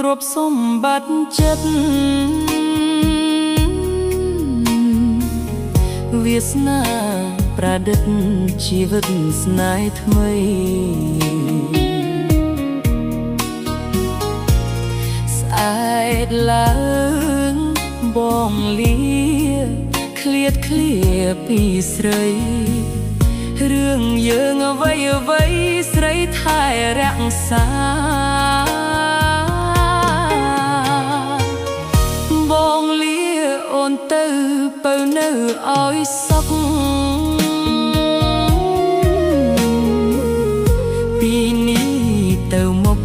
ទ្រព្យសម្បត្តិចិត្តវាសនាប្រឌិតជីវិតស្នេហ៍ថ្មីស្អែកឡើងបងលាឃ្លាតឃ្លាពីស្រីរឿងយើងអ្វីស្រីថែរក្សាបងលាអូនទៅបើនៅឲ្យសុខពីនេះទៅមុខ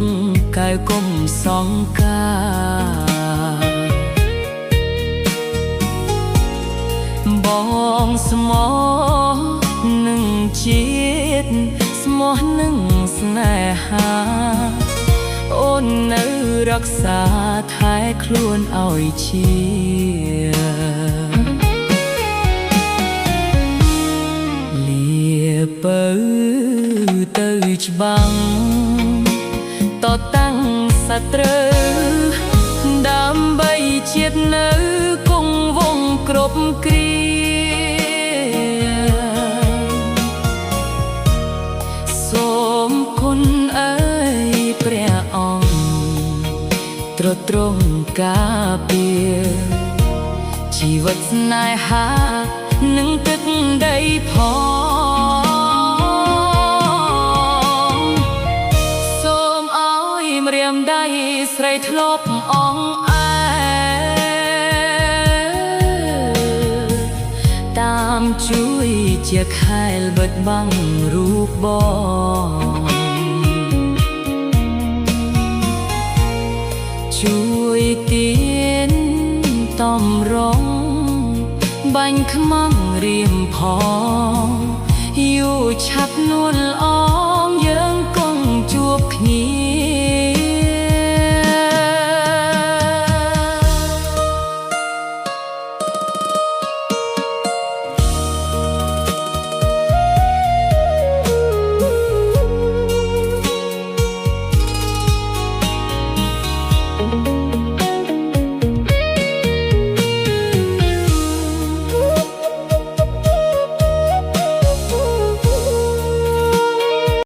កែកុំសង្ការបងស្មោះនឹងជាតិស្មោះនឹងស្នេហាអូននៅរក្សាថែខ្លួនឲ្យជាលាបើទៅច្បាំងតតាំងសត្រូវដើម្បីជាតិនៅគង់វង្សគ្រប់គ្រាសូមគុណអើយព្រះអង្គទ្រទ្រង់ការពារជីវិតស្នេហានឹងទឹកដីផងសូមឲ្យម្រាមដៃស្រីធ្លាប់អងអែតាមជួយជាខែលបិទបាំងរូបបងជួយទៀនតំរងបាញ់ខ្មាំងរៀមផង